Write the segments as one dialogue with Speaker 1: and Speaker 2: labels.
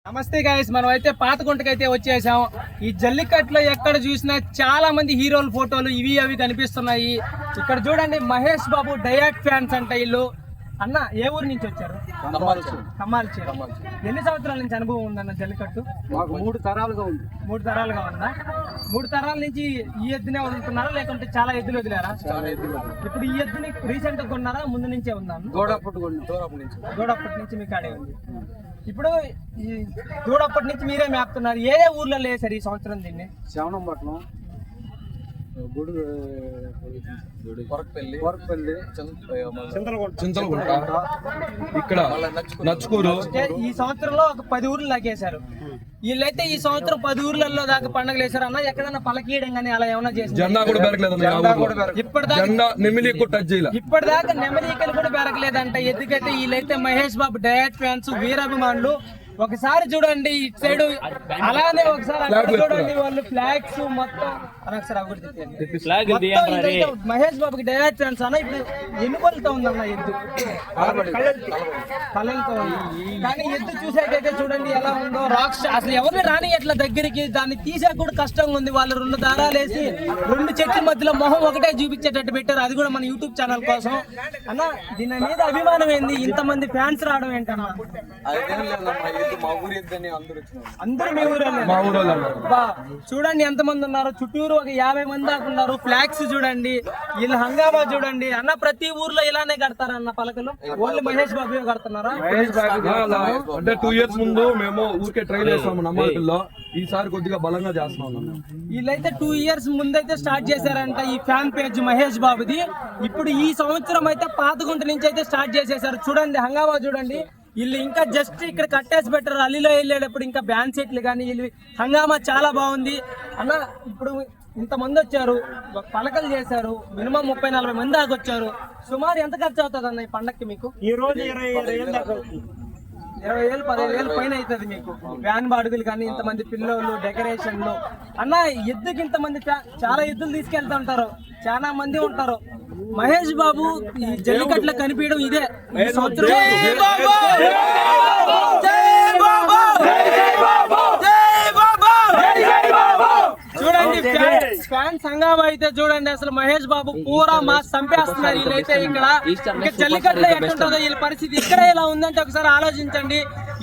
Speaker 1: నమస్తే గైస్, మనం అయితే పాతగుంటకైతే వచ్చేసాం. ఈ జల్లికట్లో ఎక్కడ చూసినా చాలా మంది హీరోల ఫోటోలు ఇవి అవి కనిపిస్తున్నాయి. ఇక్కడ చూడండి, మహేష్ బాబు డయాట్ ఫ్యాన్స్ అంట వీళ్ళు. అన్న, ఏ ఊరు నుంచి వచ్చారు? కమ్మాల్చేరు. ఎన్ని సంవత్సరాల నుంచి అనుభవం ఉందన్న జల్లికట్టు?
Speaker 2: మాకు 3 తరాలుగా ఉంది.
Speaker 1: 3 తరాలుగా ఉందా? 3 తరాల నుంచి ఈ ఎద్దునే వదులుతున్నారా లేకుంటే చాలా ఎద్దులు వదిలేరా? ఇప్పుడు ఈ ఎద్దుని రీసెంట్ గా కొన్నారా, ముందు నుంచే ఉందా? దూడప్పటి నుంచి మీకు ఆడే ఉంది. ఇప్పుడు ఈ దూడప్పటి నుంచి మీరే మేపుతున్నారు. ఏ ఊర్లలో వేసారు ఈ సంవత్సరం దీన్ని?
Speaker 2: శవనంపట్నం,
Speaker 3: చింతలగుంట, ఇక్కడ నచ్చుకూరు.
Speaker 1: ఈ సంవత్సరంలో ఒక 10 ఊర్లు లాగేశారు. వీళ్ళైతే ఈ సంవత్సరం 10 ఊర్లలో దాకా పండుగలు వేశారు. అన్న, ఎక్కడన్నా పలకీయడం కానీ అలా ఏమన్నా చేశారు?
Speaker 3: జెండా కూడా పెరగలేదు.
Speaker 1: ఇప్పటిదాకా నెమలికలు కూడా పెరగలేదంట ఎద్దుకైతే. వీళ్ళైతే మహేష్ బాబు డయాట్ ఫ్యాన్స్, వీరాభిమానులు. ఒకసారి చూడండి ఇటు సైడ్, అలానే ఒకసారి అక్కడ చూడండి, వాళ్ళు ఫ్లాగ్స్ మొత్తం మహేష్ బాబుకి డయాట్ ఫ్యాన్స్. అన్న, ఇప్పుడు ఎన్ని పళ్ళతో ఉందన్న ఎద్దు? కళ్ళతో ఉంది. కానీ ఎద్దు చూసాకైతే చూడండి ఎలా ఉందో. రాక్స్ అసలు ఎవరిని రాని ఎట్లా దగ్గరికి, దాన్ని తీసాక కూడా కష్టంగా ఉంది. వాళ్ళు 2 దారాలు వేసి 2 చెట్ల మధ్యలో మొహం ఒకటే చూపించేటట్టు పెట్టారు. అది కూడా మన యూట్యూబ్ ఛానల్ కోసం. అన్న, దీని మీద అభిమానం ఏంది? ఇంతమంది ఫ్యాన్స్ రావడం ఏంటన్నా? అందరూ మీ ఊరే? చూడండి ఎంతమంది ఉన్నారు. చుట్టూరు ఒక 50 మంది దాకా ఉన్నారు. ఫ్లాగ్స్ చూడండి, వీళ్ళు హంగామా చూడండి. అన్న, ప్రతి ఊర్లో ఇలానే కడతారా అన్న పలకలు? ఓన్లీ మహేష్ బాబు కడుతున్నారా?
Speaker 3: అంటే 2 ఇయర్స్ ముందు మేము ఊరికే ట్రైల్ చేస్తాము నమ్మకంలో. ఈసారి కొద్దిగా బలంగా చేస్తున్నాం.
Speaker 1: వీళ్ళైతే 2 ఇయర్స్ ముందైతే స్టార్ట్ చేశారంట ఈ ఫ్యాన్ పేజ్ మహేష్ బాబుది. ఇప్పుడు ఈ సంవత్సరం అయితే పాతగుంట నుంచి అయితే స్టార్ట్ చేసేసారు. చూడండి హంగామా చూడండి. వీళ్ళు ఇంకా జస్ట్ ఇక్కడ కట్టేసి పెట్టారు. అల్లిలో వెళ్ళేటప్పుడు ఇంకా బ్యాన్ సెట్లు కానీ వీళ్ళు హంగామా చాలా బాగుంది. అన్న, ఇప్పుడు ఇంతమంది వచ్చారు, పలకలు చేశారు, మినిమం 30-40 మంది దాకా వచ్చారు. సుమారు ఎంత ఖర్చు అవుతుంది అన్న ఈ పండక్కి మీకు? ఈ రోజు 25,000 దాకా అవుతుంది. 20,000 15,000 పైన అవుతుంది మీకు. వ్యాన్ బాడుగులు కానీ, ఇంతమంది పిల్లలు, డెకరేషన్లు. అన్న, ఎద్దుకి ఇంతమంది చాలా ఎద్దులు తీసుకెళ్తా ఉంటారు, చాలా మంది ఉంటారు. మహేష్ బాబు ఈ జల్లికట్లో కనిపించడం ఇదే ఈ సంవత్సరం. చూడండి ఫ్యాన్ సంఘం అయితే చూడండి, అసలు మహేష్ బాబు పూరా మాస్ చంపేస్తున్నారు వీళ్ళైతే. ఇక్కడ జల్లికట్లో ఎట్లుంటుందో వీళ్ళ పరిస్థితి ఇక్కడ ఎలా ఉందంటే ఒకసారి ఆలోచించండి.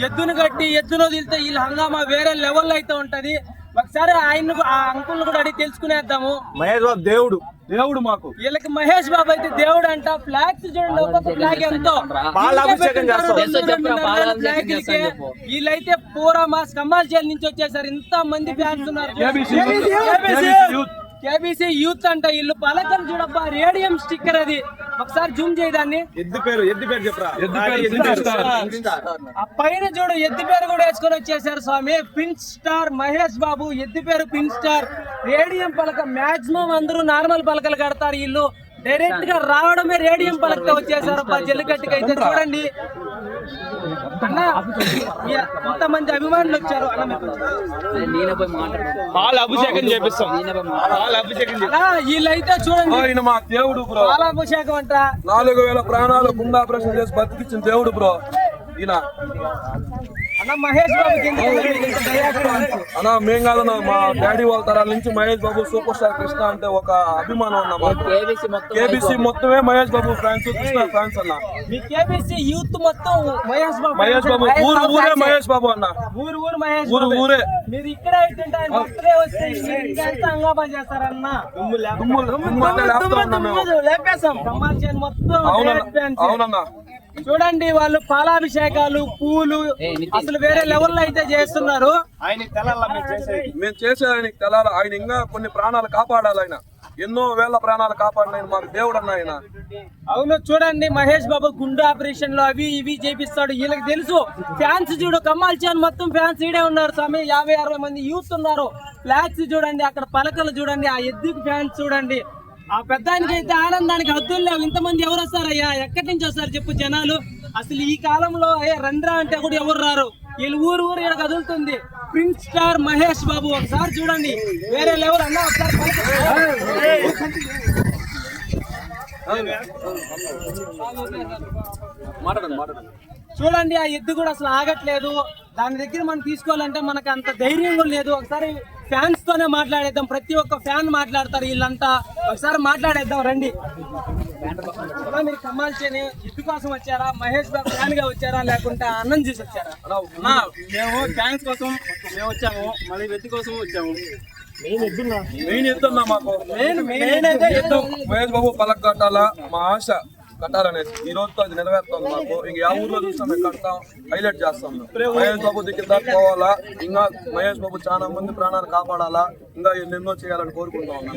Speaker 1: ఎద్దును కట్టి ఎద్దును వదిలితే వీళ్ళ హంగామా వేరే లెవెల్లో అయితే ఉంటది. ఒకసారి ఆయన ఆ అంకుల్ని కూడా అడిగి తెలుసుకునేద్దాము.
Speaker 2: మహేష్ బాబు దేవుడు మాకు.
Speaker 1: వీళ్ళకి మహేష్ బాబు అయితే దేవుడు అంట. ఫ్లాగ్స్ చూడండి, ఒక్కొక్క ఫ్లాగ్ ఎంతో. వీళ్ళైతే పూరా మాస్ కమ్మాల్చేరు నుంచి వచ్చేసారు. ఇంత మంది ఫ్యాన్స్ ఉన్నారు. కేబీసీ యూత్ అంట. వీళ్ళు పలకలు చూడబ్బా, రేడియం స్టిక్కర్ అది. ఒకసారి జూమ్ చేయదాన్ని.
Speaker 2: ఎద్దు పేరు చెప్పరా?
Speaker 1: ఆ పైన చూడు, ఎద్దు పేరు కూడా వేసుకొని వచ్చేసారు స్వామి. పిన్ స్టార్ మహేష్ బాబు, ఎద్దు పేరు పిన్ స్టార్. రేడియం పలక మాక్సిమం అందరూ నార్మల్ పలకలు కడతారు. వీళ్ళు డైరెక్ట్ గా రావడమే రేడియం పలకతో వచ్చేసారు జల్లికట్టుకి అయితే. చూడండి అన్న, కొంతమంది అభిమానులు వచ్చారు.
Speaker 2: అభిషేకం చేపిస్తాం.
Speaker 1: వీళ్ళైతే చూడండి,
Speaker 3: మా దేవుడు బ్రో.
Speaker 1: పాలాభిషేకం అంట.
Speaker 3: 4,000 ప్రాణాలు గుండాపరేషన్ చేసి బతికించిన దేవుడు బ్రో ఈయన.
Speaker 1: అన్న, మహేష్ బాబుకి
Speaker 3: అన్నా మేం కాదన్నా, మా డాడీ వాళ్ళ తరాల నుంచి మహేష్ బాబు సూపర్ స్టార్ కృష్ణ అంటే ఒక అభిమానం అన్న. కేబీసీ మొత్తమే మహేష్ బాబు ఫ్యాన్స్, కృష్ణ ఫ్యాన్స్ అన్న.
Speaker 1: మీ కేబీసీ యూత్ మొత్తం మహేష్ బాబు.
Speaker 3: ఊరే మహేష్ బాబు అన్న.
Speaker 1: ఊరు మహేష్
Speaker 3: ఊరే.
Speaker 1: మీరు ఇక్కడ బర్త్డే వస్తే హంగామా చేస్తారన్న. లేపేసాం మొత్తం.
Speaker 3: అవునన్నా.
Speaker 1: చూడండి, వాళ్ళు పాలాభిషేకాలు, పూలు అసలు వేరే లెవెల్లో అయితే చేస్తున్నారు.
Speaker 3: మేము చేసే ఆయనకి తెలాలి. ఆయన ఇంకా కొన్ని ప్రాణాలు కాపాడాలి. ఆయన ఎన్నో వేల ప్రాణాలు కాపాడిన మాకు దేవుడు అన్న ఆయన.
Speaker 1: అవును, చూడండి మహేష్ బాబు గుండె ఆపరేషన్ లో అవి ఇవి చేపిస్తాడు. వీళ్ళకి తెలుసు. ఫ్యాన్స్ చూడు, కమ్మాల్చేరు మొత్తం ఫ్యాన్స్ ఈడే ఉన్నారు స్వామి. 50-60 మంది యూత్ ఉన్నారు. ఫ్లాగ్స్ చూడండి, అక్కడ పలకలు చూడండి, ఆ ఎద్దుకు ఫ్యాన్స్ చూడండి. ఆ పెద్దానికి అయితే ఆనందానికి హద్దులు లేవు. ఇంతమంది ఎవరు వస్తారయ్యా? ఎక్కడి నుంచి వస్తారు చెప్పు జనాలు? అసలు ఈ కాలంలో రండ్రా అంటే కూడా ఎవరు రారు. వీళ్ళు ఊరు ఇక్కడ కదులుతుంది. ప్రిన్స్ స్టార్ మహేష్ బాబు ఒకసారి చూడండి, వేరే లెవెల్ అన్న. ఒకసారి మాట్లాడండి. చూడండి ఆ ఎద్దు కూడా అసలు ఆగట్లేదు. దాని దగ్గర మనం తీసుకోవాలంటే మనకు అంత ధైర్యం కూడా లేదు. ఒకసారి ఫ్యాన్స్ తోనే మాట్లాడేద్దాం. ప్రతి ఒక్క ఫ్యాన్ మాట్లాడతారు వీళ్ళంతా. ఒకసారి మాట్లాడేద్దాం రండి. మీరు కమ్మాల్చేని ఎద్దు కోసం వచ్చారా, మహేష్ బాబు ఫ్యాన్ గా వచ్చారా, లేకుంటే అన్నం చూసి వచ్చారా?
Speaker 2: మేము ఫ్యాన్స్ కోసం మేము వచ్చాము, మళ్ళీ ఎద్దు కోసం వచ్చాము.
Speaker 3: మెయిన్ ఎద్దున్నా మాకు
Speaker 1: మెయిన్ అయితే ఎద్దు.
Speaker 3: మహేష్ బాబు పలక కట్టాలా మా ఆశ కట్టాలనేసి ఈ రోజుతో అది నెరవేరుతుంది మాకు. ఇంక ఆ ఊర్లో చూస్తాం మేము కడతాం, హైలైట్ చేస్తాం. మహేష్ బాబు దగ్గర దాకా పోవాలా, ఇంకా మహేష్ బాబు చాలా మంది ప్రాణాలు కాపాడాలా, ఇంకా ఎన్నెన్నో చేయాలని కోరుకుంటా ఉన్నాం.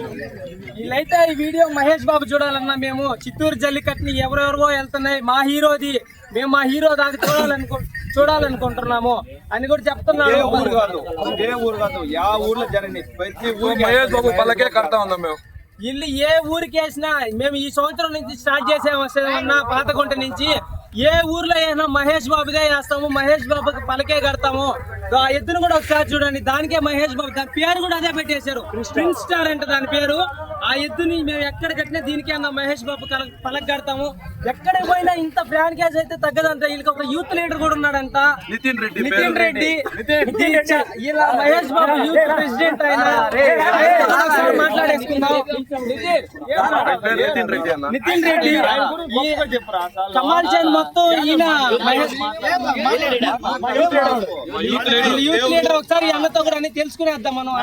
Speaker 1: వీళ్ళైతే ఈ వీడియో మహేష్ బాబు చూడాలన్నా మేము చిత్తూరు జల్లికట్టుని ఎవరెవరో వెళ్తున్నాయి, మా హీరోది, మేము మా హీరో దాకా చూడాలనుకుంటున్నాము అని కూడా చెప్తున్నాము.
Speaker 2: ఏ ఊరు కాదు యా ఊర్లో జరిగింది ప్రతి ఊరికి
Speaker 3: మహేష్ బాబు పల్లకే కడతా ఉన్నాం మేము.
Speaker 1: వీళ్ళు ఏ ఊరికి వేసినా, మేము ఈ సంవత్సరం నుంచి స్టార్ట్ చేసామన్నా పాతగుంట నుంచి, ఏ ఊర్లో అయినా మహేష్ బాబుదే వేస్తాము, మహేష్ బాబుకి పలకే కడతాము. ఆ ఎద్దును కూడా ఒకసారి చూడండి, దానికే మహేష్ బాబు, దాని పేరు కూడా అదే పెట్టేశారు, ప్రిన్స్ స్టార్ అంటే దాని పేరు. ఆ ఎద్దుని మేము ఎక్కడ కట్టినా దీనికే అన్న మహేష్ బాబు పలక కడతాము. ఎక్కడ పోయినా ఇంత ఫ్యాన్ కేసు అయితే తగ్గదంట. వీళ్ళకి ఒక యూత్ లీడర్ కూడా ఉన్నాడంట, నితిన్ రెడ్డి. ఇలా మహేష్ బాబు యూత్ ప్రెసిడెంట్ అయినా మాట్లాడేసుకుందాం. నితిన్ రెడ్డి కమాల్ చైన్ మొత్తం ఈయన యూత్ లీడర్. ఒకసారి అన్నతో కూడా అన్ని తెలుసుకునేద్దాం మనం.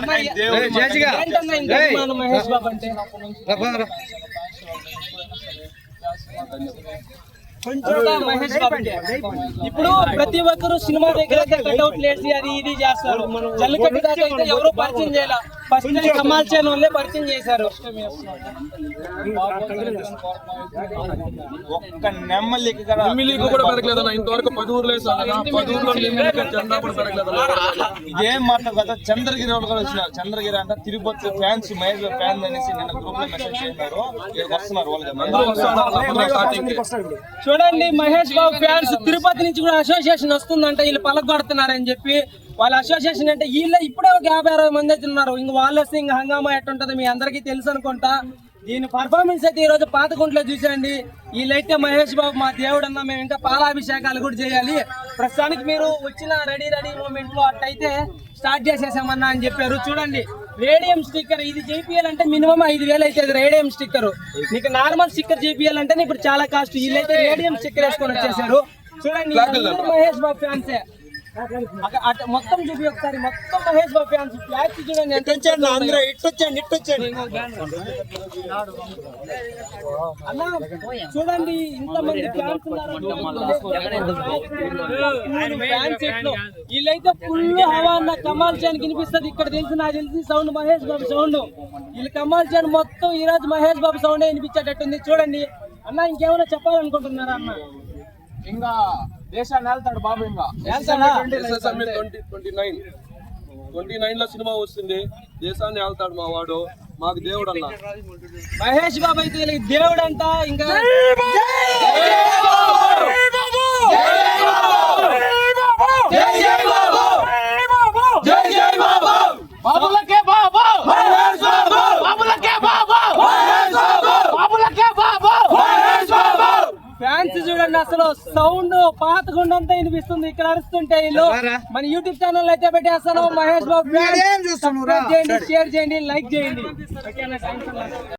Speaker 1: ఏంటన్నా మహేష్ బాబు అంటే మహేష్ బాబు అంటే ఇప్పుడు ప్రతి ఒక్కరు సినిమా దగ్గర కట్అవుట్ లేసి అది ఇది చేస్తారు. జల్లికట్టు దాకా అయితే ఎవరు పరిచయం చేయాల, ఫస్ట్ టైం కమాల్ చైన్ వాళ్ళే పరిచయం చేశారు.
Speaker 2: ఒక్క నెమ్మలికి
Speaker 3: కూడా పెరగలేదన్న, ఇంతవరకు 10 ఊర్లు వేసాను, 10 ఊర్లో జెండా కూడా పెరగలేదన్న.
Speaker 2: ఇదేం మాట కదా. చంద్రగిరి వాళ్ళు కూడా వచ్చినారు. చంద్రగిరి అంటే తిరుపతి ఫ్యాన్స్, మహేష్ బాబు ఫ్యాన్స్ అనేసి నిన్న గ్రూప్ లో మెసేజ్ చేశారు. వస్తున్నారు వాళ్ళు.
Speaker 1: చూడండి మహేష్ బాబు ఫ్యాన్స్ తిరుపతి నుంచి కూడా అసోసియేషన్ వస్తుందంట, వీళ్ళు పలకొడుతున్నారని చెప్పి. వాళ్ళ అసోసియేషన్ అంటే వీళ్ళ ఇప్పుడే ఒక 50-60 మంది అయితే ఉన్నారు. ఇంక వాళ్ళు వస్తే ఇంకా హంగామా ఎట్టుంటది మీ అందరికీ తెలుసు అనుకుంటా. దీని పర్ఫార్మెన్స్ అయితే ఈ రోజు పాతకుంట్లో చూసేయండి. వీళ్ళైతే మహేష్ బాబు మా దేవుడు అన్న, మేము ఇంకా పాలాభిషేకాలు కూడా చేయాలి. ప్రస్తుతానికి మీరు వచ్చిన రెడీ మూమెంట్ లో అట్టయితే స్టార్ట్ చేసేసామన్నా అని చెప్పారు. చూడండి రేడియం స్టిక్కర్ ఇది చేపియాలంటే మినిమం 5,000 అవుతుంది. రేడియం స్టిక్కర్, మీకు నార్మల్ స్టిక్కర్ చేపియాలంటే ఇప్పుడు చాలా కాస్ట్. వీళ్ళైతే రేడియం స్టిక్కర్ వేసుకొని వచ్చేసారు. చూడండి మహేష్ బాబు ఫ్యాన్సే. మొత్తం చూపి ఒకసారి, మొత్తం మహేష్ బాబు ఫ్యాన్స్. ఫ్లాగ్స్ చూడండి ఎంత వచ్చాడు. అందరూ ఇట్టొచ్చండి అన్నా. చూడండి ఇంతమంది ఫ్యాన్స్ ఉన్నారు. వీళ్ళైతే ఫుల్ హవా అన్న. కమాల్ చైన్ వినిపిస్తుంది ఇక్కడ. నాకు తెలిసి సౌండ్ మహేష్ బాబు సౌండ్. వీళ్ళు కమాల్ చైన్ మొత్తం ఈ రోజు మహేష్ బాబు సౌండ్ వినిపించేటట్టుంది. చూడండి అన్న, ఇంకేమైనా చెప్పాలనుకుంటున్నారా అన్న?
Speaker 2: ఇంకా దేశాన్ని వెళ్తాడు బాబు. ఇంకా
Speaker 3: 29 లో సినిమా వస్తుంది. దేశాన్ని వెళ్తాడు మా వాడు, మాకు దేవుడు అన్న.
Speaker 1: మహేష్ బాబు అయితే వీళ్ళకి దేవుడు అంట. ఇంకా ఫ్యాన్స్ చూడండి అసలు సౌండ్ పాతగుండంతా వినిపిస్తుంది ఇక్కడ అరుస్తుంటే. వీళ్ళు మన యూట్యూబ్ ఛానల్ అయితే పెట్టేస్తాను. మహేష్ బాబు సబ్స్క్రైబ్ చేయండి, షేర్ చేయండి, లైక్ చేయండి.